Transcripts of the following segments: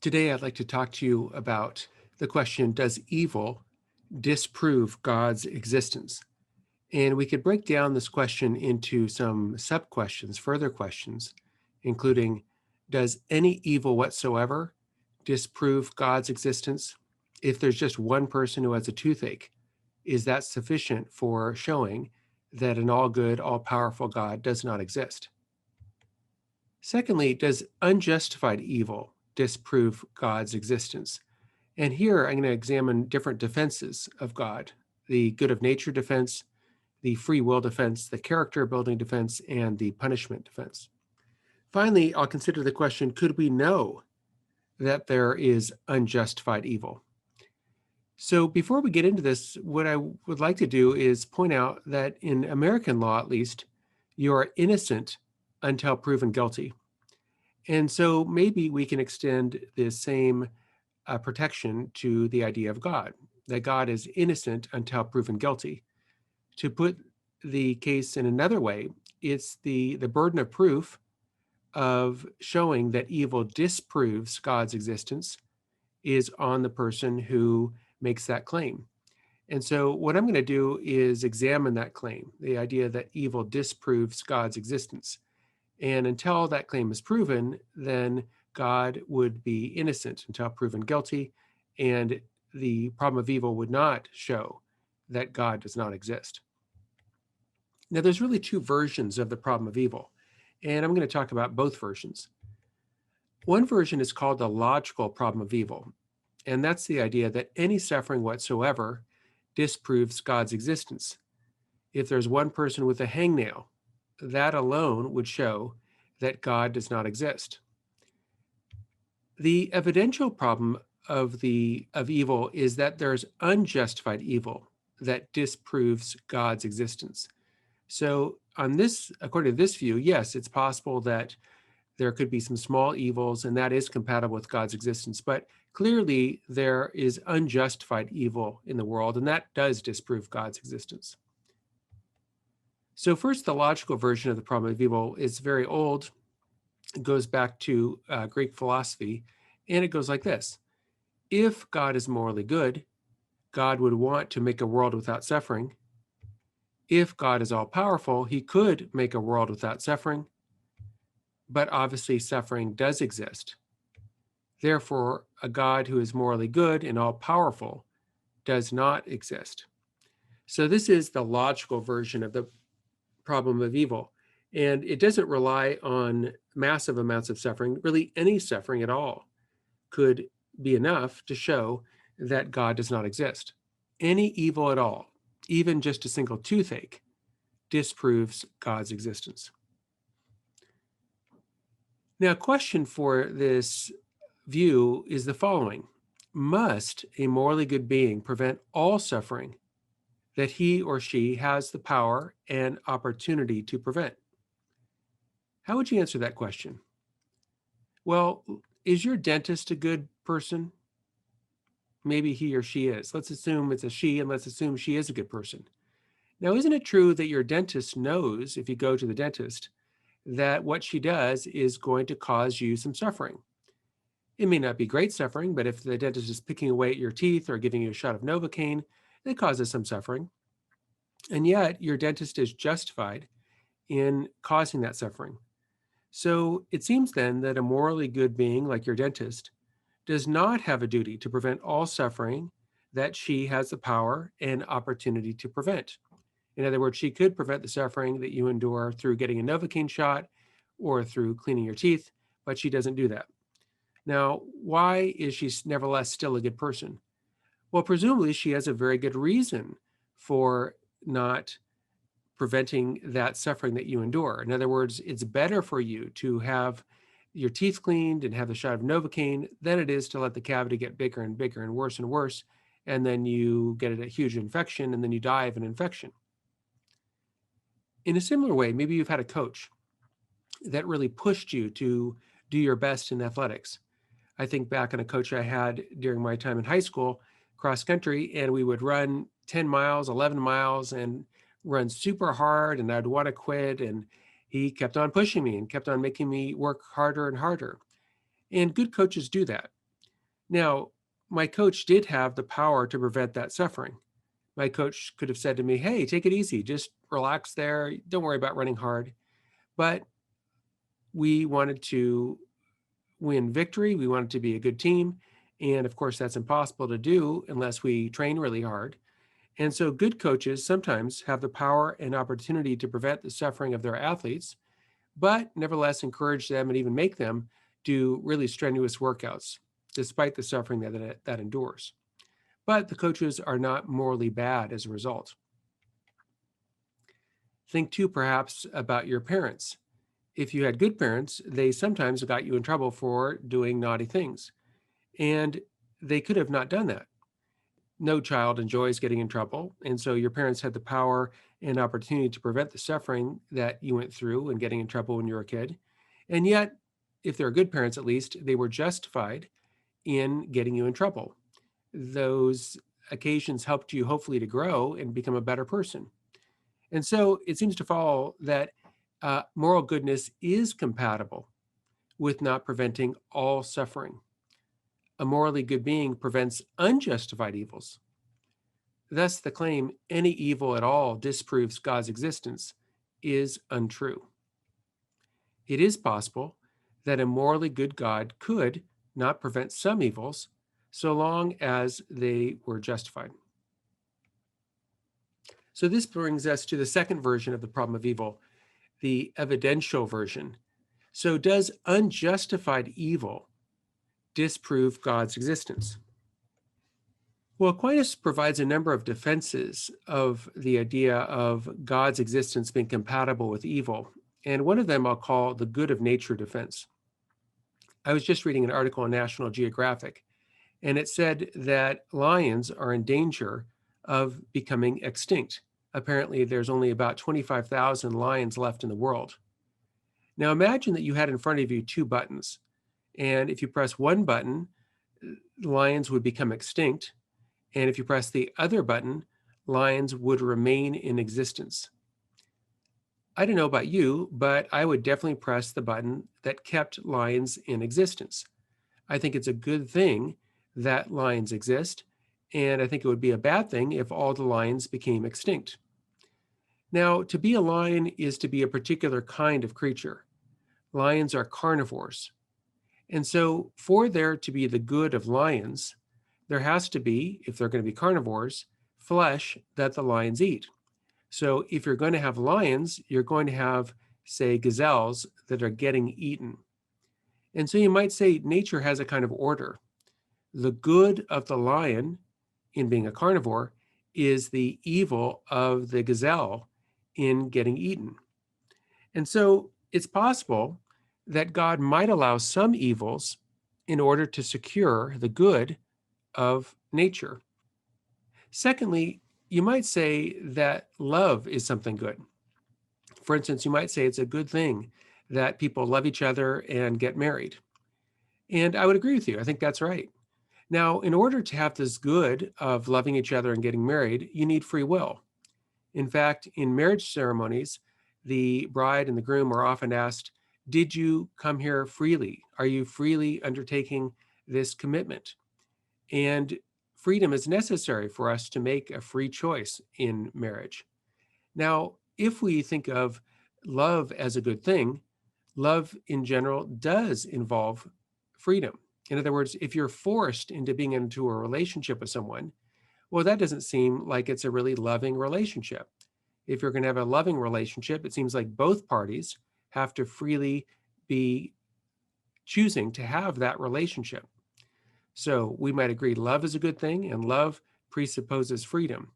Today, I'd like to talk to you about the question, does evil disprove God's existence? And we could break down this question into some sub-questions, further questions, including, does any evil whatsoever disprove God's existence? If there's just one person who has a toothache, is that sufficient for showing that an all-good, all-powerful God does not exist? Secondly, does unjustified evil disprove God's existence? And here I'm going to examine different defenses of God: the good of nature defense, the free will defense, the character building defense, and the punishment defense. Finally, I'll consider the question, could we know that there is unjustified evil? So before we get into this, what I would like to do is point out that in American law, at least, you are innocent until proven guilty. And so maybe we can extend the same protection to the idea of God, that God is innocent until proven guilty. To put the case in another way, it's the burden of proof of showing that evil disproves God's existence is on the person who makes that claim. And so what I'm going to do is examine that claim, the idea that evil disproves God's existence. And until that claim is proven, then God would be innocent until proven guilty, and the problem of evil would not show that God does not exist. Now, there's really two versions of the problem of evil, and I'm going to talk about both versions. One version is called the logical problem of evil, and that's the idea that any suffering whatsoever disproves God's existence. If there's one person with a hangnail, that alone would show that God does not exist. The evidential problem of evil is that there's unjustified evil that disproves God's existence. So according to this view, yes, it's possible that there could be some small evils and that is compatible with God's existence, but clearly there is unjustified evil in the world, and that does disprove God's existence. So first, the logical version of the problem of evil is very old. It goes back to Greek philosophy, and it goes like this. If God is morally good, God would want to make a world without suffering. If God is all-powerful, he could make a world without suffering, but obviously suffering does exist. Therefore, a God who is morally good and all-powerful does not exist. So this is the logical version of the problem of evil. And it doesn't rely on massive amounts of suffering. Really, any suffering at all could be enough to show that God does not exist. Any evil at all, even just a single toothache, disproves God's existence. Now, a question for this view is the following. Must a morally good being prevent all suffering that he or she has the power and opportunity to prevent? How would you answer that question? Well, is your dentist a good person? Maybe he or she is. Let's assume it's a she, and let's assume she is a good person. Now, isn't it true that your dentist knows, if you go to the dentist, that what she does is going to cause you some suffering? It may not be great suffering, but if the dentist is picking away at your teeth or giving you a shot of Novocaine, it causes some suffering. And yet your dentist is justified in causing that suffering. So it seems then that a morally good being like your dentist does not have a duty to prevent all suffering that she has the power and opportunity to prevent. In other words, she could prevent the suffering that you endure through getting a Novocaine shot or through cleaning your teeth, but she doesn't do that. Now, why is she nevertheless still a good person? Well, presumably she has a very good reason for not preventing that suffering that you endure. In other words, it's better for you to have your teeth cleaned and have the shot of Novocaine than it is to let the cavity get bigger and bigger and worse, and then you get a huge infection and then you die of an infection. In a similar way, maybe you've had a coach that really pushed you to do your best in athletics. I think back on a coach I had during my time in high school, cross country, and we would run 10 miles, 11 miles, and run super hard, and I'd want to quit. And he kept on pushing me and kept on making me work harder and harder. And good coaches do that. Now, my coach did have the power to prevent that suffering. My coach could have said to me, hey, take it easy, just relax there, don't worry about running hard. But we wanted to win victory, we wanted to be a good team. And of course, that's impossible to do unless we train really hard. And so, good coaches sometimes have the power and opportunity to prevent the suffering of their athletes, but nevertheless encourage them and even make them do really strenuous workouts, despite the suffering that endures. But the coaches are not morally bad as a result. Think too, perhaps, about your parents. If you had good parents, they sometimes got you in trouble for doing naughty things, and they could have not done that. No child enjoys getting in trouble, and so your parents had the power and opportunity to prevent the suffering that you went through and getting in trouble when you were a kid. And yet, if they're good parents at least, they were justified in getting you in trouble. Those occasions helped you hopefully to grow and become a better person. And so it seems to follow that moral goodness is compatible with not preventing all suffering. A morally good being prevents unjustified evils. Thus, the claim any evil at all disproves God's existence is untrue. It is possible that a morally good God could not prevent some evils so long as they were justified. So this brings us to the second version of the problem of evil, the evidential version. So does unjustified evil disprove God's existence? Well, Aquinas provides a number of defenses of the idea of God's existence being compatible with evil. And one of them I'll call the good of nature defense. I was just reading an article in National Geographic, and it said that lions are in danger of becoming extinct. Apparently, there's only about 25,000 lions left in the world. Now, imagine that you had in front of you two buttons, and if you press one button, lions would become extinct. And if you press the other button, lions would remain in existence. I don't know about you, but I would definitely press the button that kept lions in existence. I think it's a good thing that lions exist, and I think it would be a bad thing if all the lions became extinct. Now, to be a lion is to be a particular kind of creature. Lions are carnivores. And so, for there to be the good of lions, there has to be, if they're going to be carnivores, flesh that the lions eat. So if you're going to have lions, you're going to have, say, gazelles that are getting eaten. And so you might say nature has a kind of order. The good of the lion in being a carnivore is the evil of the gazelle in getting eaten. And so it's possible that God might allow some evils in order to secure the good of nature. Secondly, you might say that love is something good. For instance, you might say it's a good thing that people love each other and get married. And I would agree with you. I think that's right. Now, in order to have this good of loving each other and getting married, you need free will. In fact, in marriage ceremonies, the bride and the groom are often asked, did you come here freely? Are you freely undertaking this commitment? And freedom is necessary for us to make a free choice in marriage. Now, if we think of love as a good thing, love in general does involve freedom. In other words, if you're forced into being into a relationship with someone, well, that doesn't seem like it's a really loving relationship. If you're going to have a loving relationship, it seems like both parties have to freely be choosing to have that relationship. So we might agree love is a good thing and love presupposes freedom.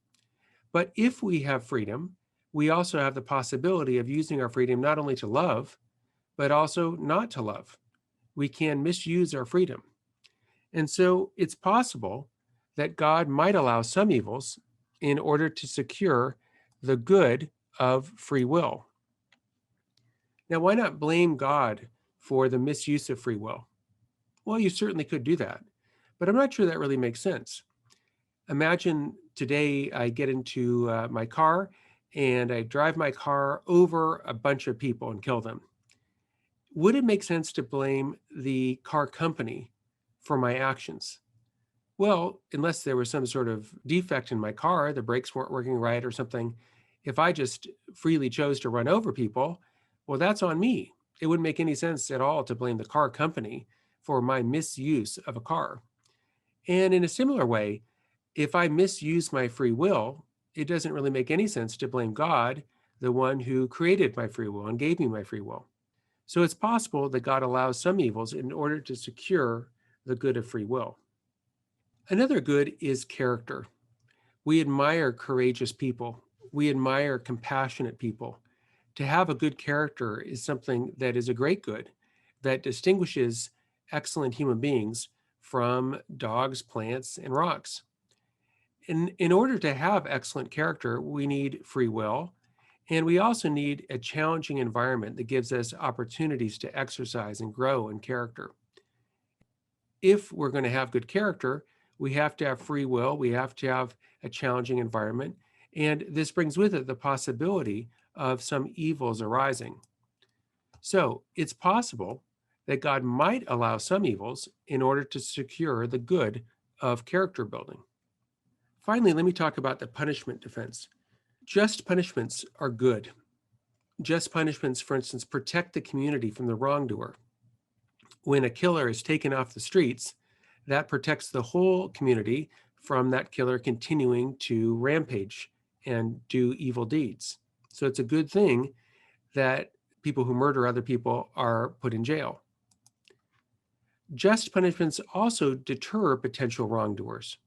But if we have freedom, we also have the possibility of using our freedom not only to love, but also not to love. We can misuse our freedom. And so it's possible that God might allow some evils in order to secure the good of free will. Now, why not blame God for the misuse of free will? Well, you certainly could do that, but I'm not sure that really makes sense. Imagine today I get into my car and I drive my car over a bunch of people and kill them. Would it make sense to blame the car company for my actions? Well, unless there was some sort of defect in my car, the brakes weren't working right or something, if I just freely chose to run over people, well, that's on me. It wouldn't make any sense at all to blame the car company for my misuse of a car. And in a similar way, if I misuse my free will, it doesn't really make any sense to blame God, the one who created my free will and gave me my free will. So it's possible that God allows some evils in order to secure the good of free will. Another good is character. We admire courageous people. We admire compassionate people. To have a good character is something that is a great good that distinguishes excellent human beings from dogs, plants, and rocks. In order to have excellent character, we need free will, and we also need a challenging environment that gives us opportunities to exercise and grow in character. If we're going to have good character, we have to have free will, we have to have a challenging environment, and this brings with it the possibility of some evils arising. So it's possible that God might allow some evils in order to secure the good of character building. Finally, let me talk about the punishment defense. Just punishments are good. Just punishments, for instance, protect the community from the wrongdoer. When a killer is taken off the streets, that protects the whole community from that killer continuing to rampage and do evil deeds. So it's a good thing that people who murder other people are put in jail. Just punishments also deter potential wrongdoers.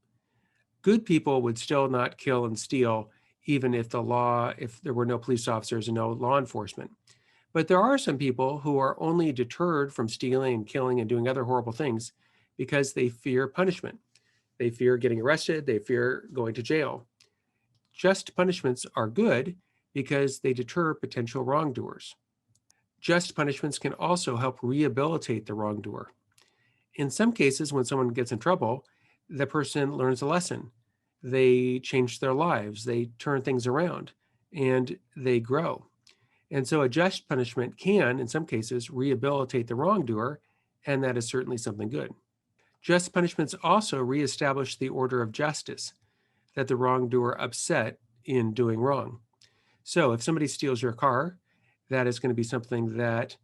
Good people would still not kill and steal, even if there were no police officers and no law enforcement. But there are some people who are only deterred from stealing and killing and doing other horrible things because they fear punishment. They fear getting arrested. They fear going to jail. Just punishments are good because they deter potential wrongdoers. Just punishments can also help rehabilitate the wrongdoer. In some cases, when someone gets in trouble, the person learns a lesson. They change their lives. They turn things around and they grow. And so a just punishment can, in some cases, rehabilitate the wrongdoer, and that is certainly something good. Just punishments also reestablish the order of justice that the wrongdoer upset in doing wrong. So if somebody steals your car, that is going to be something that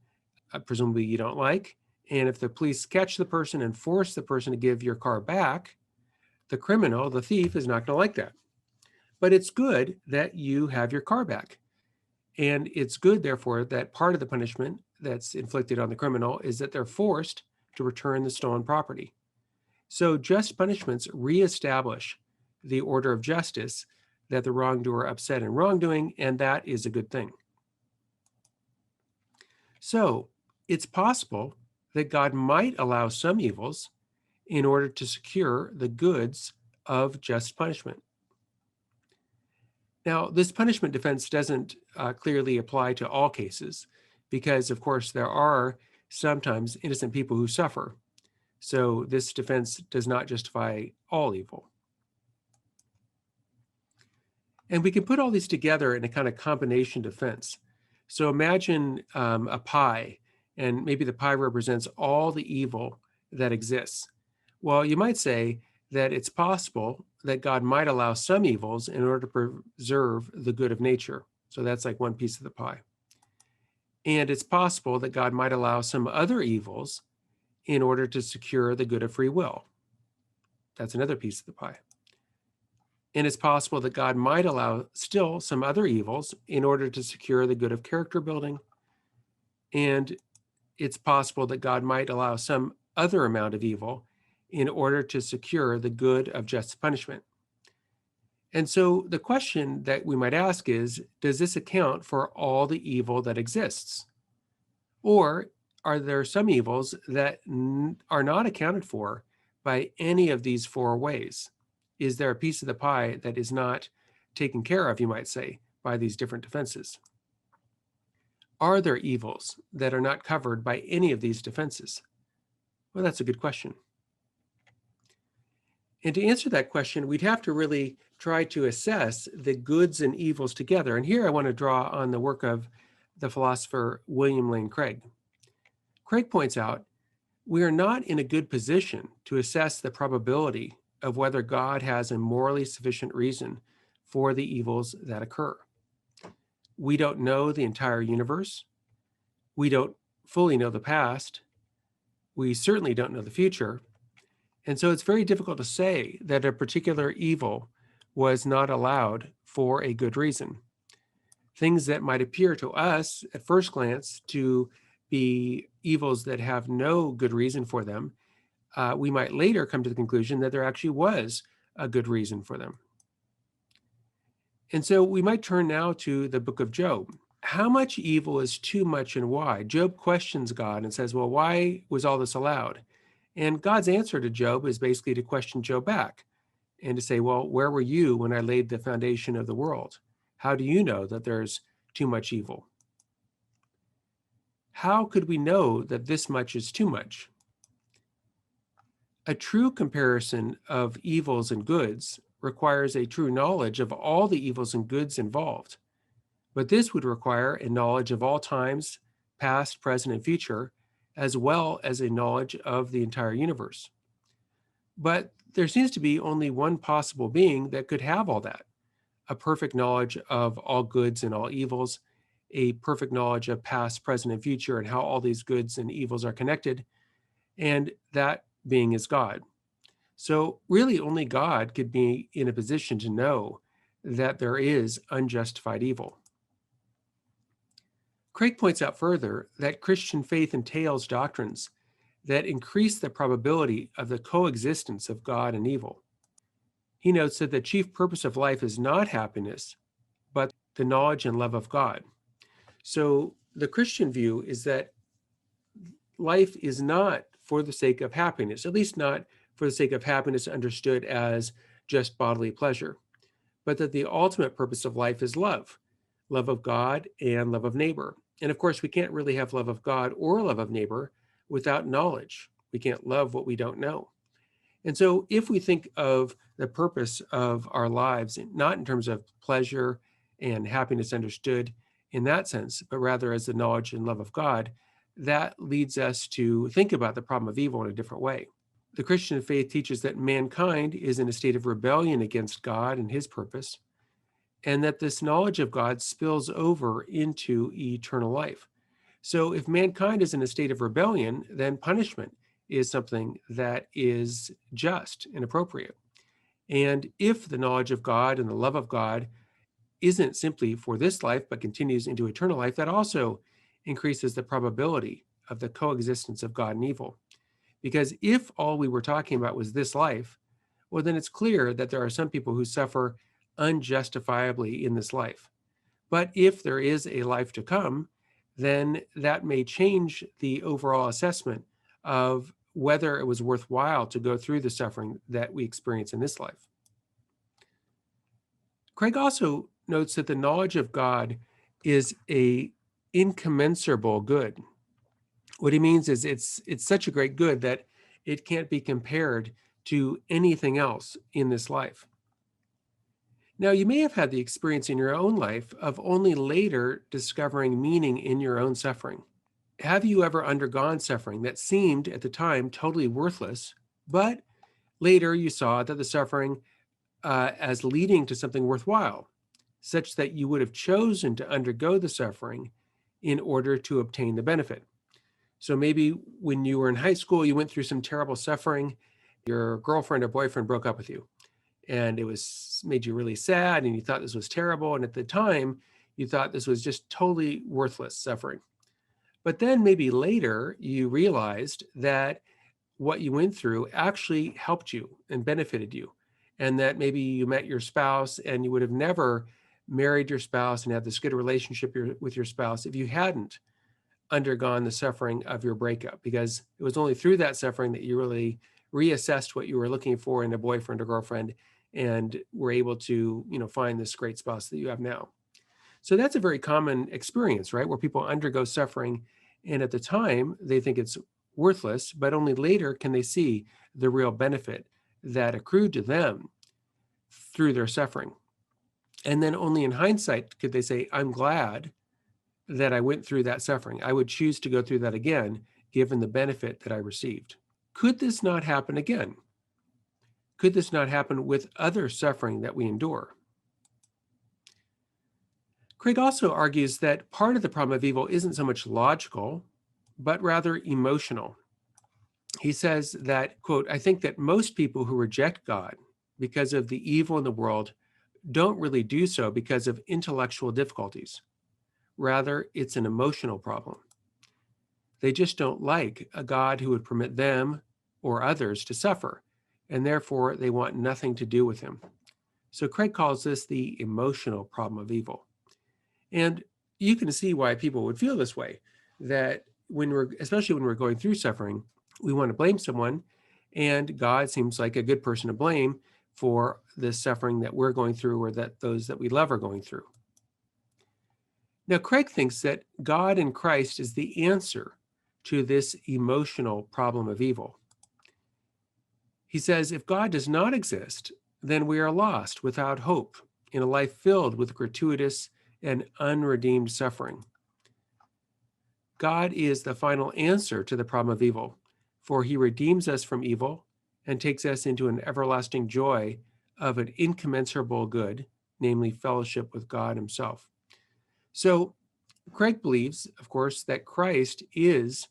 presumably you don't like. And if the police catch the person and force the person to give your car back, the criminal, the thief, is not going to like that. But it's good that you have your car back. And it's good, therefore, that part of the punishment that's inflicted on the criminal is that they're forced to return the stolen property. So just punishments reestablish the order of justice that the wrongdoer upset in wrongdoing, and that is a good thing. So it's possible that God might allow some evils in order to secure the goods of just punishment. Now, this punishment defense doesn't clearly apply to all cases because, of course, there are sometimes innocent people who suffer. So this defense does not justify all evil. And we can put all these together in a kind of combination defense. So imagine a pie, and maybe the pie represents all the evil that exists. Well, you might say that it's possible that God might allow some evils in order to preserve the good of nature. So that's like one piece of the pie. And it's possible that God might allow some other evils in order to secure the good of free will. That's another piece of the pie. And it's possible that God might allow still some other evils in order to secure the good of character building. And it's possible that God might allow some other amount of evil in order to secure the good of just punishment. And so the question that we might ask is, does this account for all the evil that exists? Or are there some evils that are not accounted for by any of these four ways? Is there a piece of the pie that is not taken care of, you might say, by these different defenses? Are there evils that are not covered by any of these defenses? Well, that's a good question. And to answer that question, we'd have to really try to assess the goods and evils together. And here I want to draw on the work of the philosopher William Lane Craig. Craig points out We are not in a good position to assess the probability of whether God has a morally sufficient reason for the evils that occur. We don't know the entire universe. We don't fully know the past. We certainly don't know the future. And so it's very difficult to say that a particular evil was not allowed for a good reason. Things that might appear to us at first glance to be evils that have no good reason for them, we might later come to the conclusion that there actually was a good reason for them. And so we might turn now to the book of Job. How much evil is too much and why? Job questions God and says, well, why was all this allowed? And God's answer to Job is basically to question Job back and to say, well, where were you when I laid the foundation of the world? How do you know that there's too much evil? How could we know that this much is too much? A true comparison of evils and goods requires a true knowledge of all the evils and goods involved. But this would require a knowledge of all times, past, present, and future, as well as a knowledge of the entire universe. But there seems to be only one possible being that could have all that: a perfect knowledge of all goods and all evils, a perfect knowledge of past, present, and future, and how all these goods and evils are connected, and that being is God. So really only God could be in a position to know that there is unjustified evil. Craig points out further that Christian faith entails doctrines that increase the probability of the coexistence of God and evil. He notes that the chief purpose of life is not happiness, but the knowledge and love of God. So the Christian view is that life is not for the sake of happiness, at least not for the sake of happiness understood as just bodily pleasure, but that the ultimate purpose of life is love, love of God and love of neighbor. And of course, we can't really have love of God or love of neighbor without knowledge. We can't love what we don't know. And so if we think of the purpose of our lives, not in terms of pleasure and happiness understood in that sense, but rather as the knowledge and love of God, that leads us to think about the problem of evil in a different way. The Christian faith teaches that mankind is in a state of rebellion against God and his purpose, and that this knowledge of God spills over into eternal life. So if mankind is in a state of rebellion, then punishment is something that is just and appropriate. And if the knowledge of God and the love of God isn't simply for this life, but continues into eternal life, that also increases the probability of the coexistence of God and evil. Because if all we were talking about was this life, well, then it's clear that there are some people who suffer unjustifiably in this life. But if there is a life to come, then that may change the overall assessment of whether it was worthwhile to go through the suffering that we experience in this life. Craig also notes that the knowledge of God is a incommensurable good. What he means is it's such a great good that it can't be compared to anything else in this life. Now, you may have had the experience in your own life of only later discovering meaning in your own suffering. Have you ever undergone suffering that seemed at the time totally worthless, but later you saw that the suffering as leading to something worthwhile, such that you would have chosen to undergo the suffering in order to obtain the benefit? So maybe when you were in high school, you went through some terrible suffering. Your girlfriend or boyfriend broke up with you, and it made you really sad, and you thought this was terrible. And at the time, you thought this was just totally worthless suffering. But then maybe later you realized that what you went through actually helped you and benefited you. And that maybe you met your spouse and you would have never married your spouse and had this good relationship with your spouse if you hadn't undergone the suffering of your breakup, because it was only through that suffering that you really reassessed what you were looking for in a boyfriend or girlfriend and were able to, find this great spouse that you have now. So that's a very common experience, right? Where people undergo suffering and at the time they think it's worthless, but only later can they see the real benefit that accrued to them through their suffering. And then only in hindsight could they say, I'm glad that I went through that suffering. I would choose to go through that again given the benefit that I received. Could this not happen again? Could this not happen with other suffering that we endure? Craig also argues that part of the problem of evil isn't so much logical, but rather emotional. He says that, quote, I think that most people who reject God because of the evil in the world don't really do so because of intellectual difficulties. Rather, it's an emotional problem. They just don't like a God who would permit them or others to suffer, and therefore they want nothing to do with him. So Craig calls this the emotional problem of evil. And you can see why people would feel this way, that especially when we're going through suffering, we want to blame someone, and God seems like a good person to blame for the suffering that we're going through or that those that we love are going through. Now, Craig thinks that God in Christ is the answer to this emotional problem of evil. He says, if God does not exist, then we are lost without hope in a life filled with gratuitous and unredeemed suffering. God is the final answer to the problem of evil, for he redeems us from evil and takes us into an everlasting joy of an incommensurable good, namely fellowship with God himself. So Craig believes, of course, that Christ is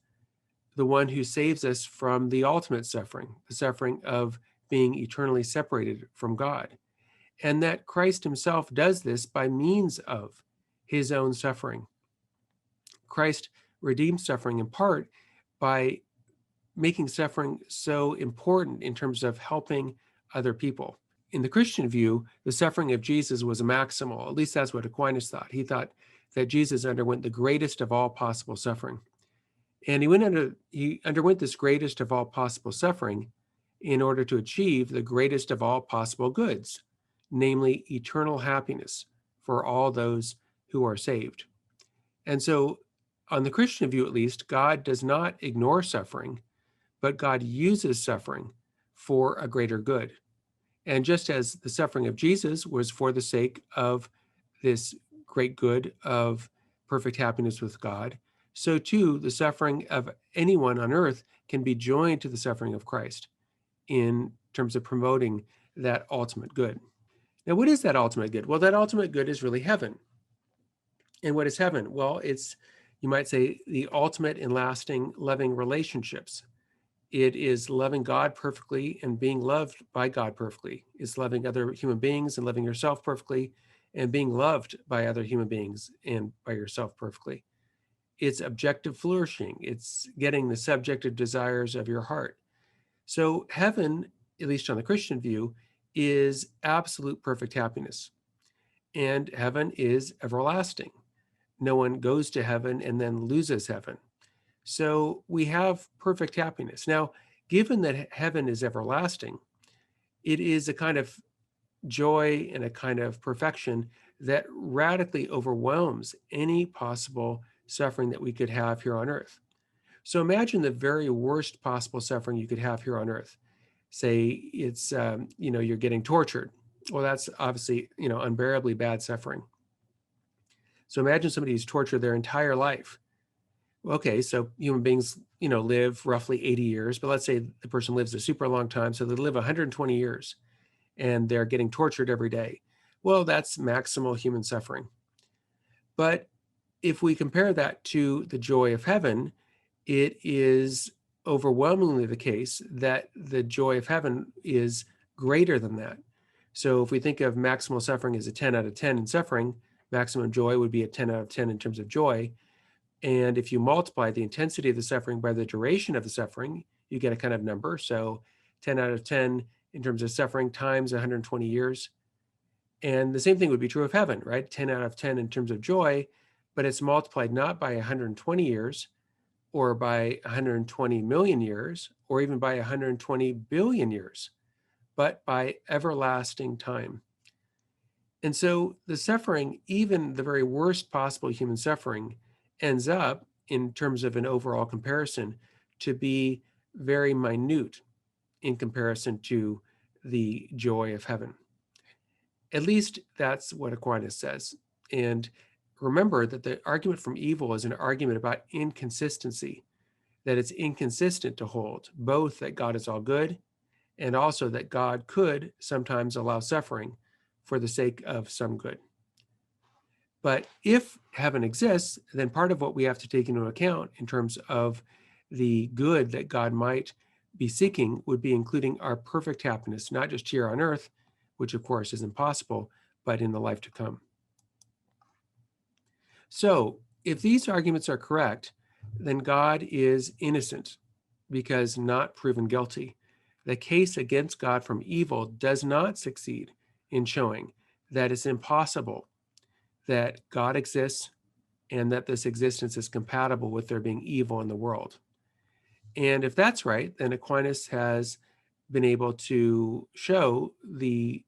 the one who saves us from the ultimate suffering, the suffering of being eternally separated from God, and that Christ himself does this by means of his own suffering. Christ redeems suffering in part by making suffering so important in terms of helping other people. In the Christian view, the suffering of Jesus was maximal. At least that's what Aquinas thought. He thought that Jesus underwent the greatest of all possible suffering. And he underwent this greatest of all possible suffering in order to achieve the greatest of all possible goods, namely eternal happiness for all those who are saved. And so, on the Christian view at least, God does not ignore suffering, but God uses suffering for a greater good. And just as the suffering of Jesus was for the sake of this great good of perfect happiness with God, so too the suffering of anyone on earth can be joined to the suffering of Christ in terms of promoting that ultimate good. Now, what is that ultimate good? Well, that ultimate good is really heaven. And what is heaven? Well, it's, you might say, the ultimate and lasting loving relationships. It is loving God perfectly and being loved by God perfectly. It's loving other human beings and loving yourself perfectly and being loved by other human beings and by yourself perfectly. It's objective flourishing. It's getting the subjective desires of your heart. So heaven, at least on the Christian view, is absolute perfect happiness. And heaven is everlasting. No one goes to heaven and then loses heaven. So we have perfect happiness. Now, given that heaven is everlasting, it is a kind of joy and a kind of perfection that radically overwhelms any possible suffering that we could have here on earth. So imagine the very worst possible suffering you could have here on earth. Say it's, you're getting tortured. Well, that's obviously, unbearably bad suffering. So imagine somebody who's tortured their entire life. Okay, so human beings, live roughly 80 years, but let's say the person lives a super long time, so they live 120 years and they're getting tortured every day. Well, that's maximal human suffering. But if we compare that to the joy of heaven, it is overwhelmingly the case that the joy of heaven is greater than that. So if we think of maximal suffering as a 10 out of 10 in suffering, maximum joy would be a 10 out of 10 in terms of joy. And if you multiply the intensity of the suffering by the duration of the suffering, you get a kind of number. So 10 out of 10 in terms of suffering times 120 years. And the same thing would be true of heaven, right? 10 out of 10 in terms of joy, but it's multiplied not by 120 years or by 120 million years or even by 120 billion years, but by everlasting time. And so the suffering, even the very worst possible human suffering, ends up, in terms of an overall comparison, to be very minute in comparison to the joy of heaven. At least that's what Aquinas says. And remember that the argument from evil is an argument about inconsistency, that it's inconsistent to hold both that God is all good and also that God could sometimes allow suffering for the sake of some good. But if heaven exists, then part of what we have to take into account in terms of the good that God might be seeking would be including our perfect happiness, not just here on earth, which of course is impossible, but in the life to come. So if these arguments are correct, then God is innocent because not proven guilty. The case against God from evil does not succeed in showing that it's impossible that God exists and that this existence is compatible with there being evil in the world. And if that's right, then Aquinas has been able to show the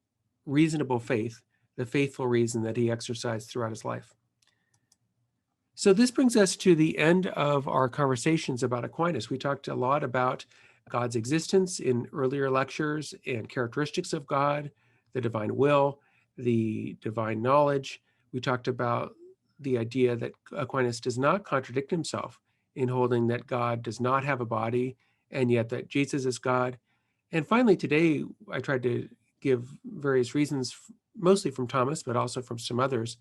reasonable faith, the faithful reason that he exercised throughout his life. So this brings us to the end of our conversations about Aquinas. We talked a lot about God's existence in earlier lectures and characteristics of God, the divine will, the divine knowledge. We talked about the idea that Aquinas does not contradict himself in holding that God does not have a body and yet that Jesus is God. And finally, today, I tried to give various reasons, mostly from Thomas, but also from some others,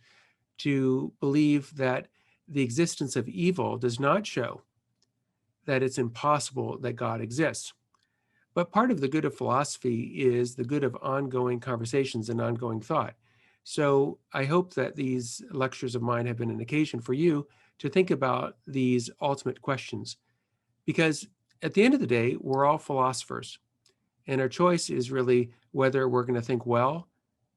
to believe that the existence of evil does not show that it's impossible that God exists. But part of the good of philosophy is the good of ongoing conversations and ongoing thought. So I hope that these lectures of mine have been an occasion for you to think about these ultimate questions, because at the end of the day, we're all philosophers, and our choice is really whether we're going to think well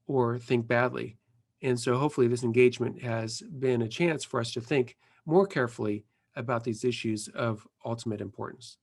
or think badly. And so hopefully this engagement has been a chance for us to think more carefully about these issues of ultimate importance.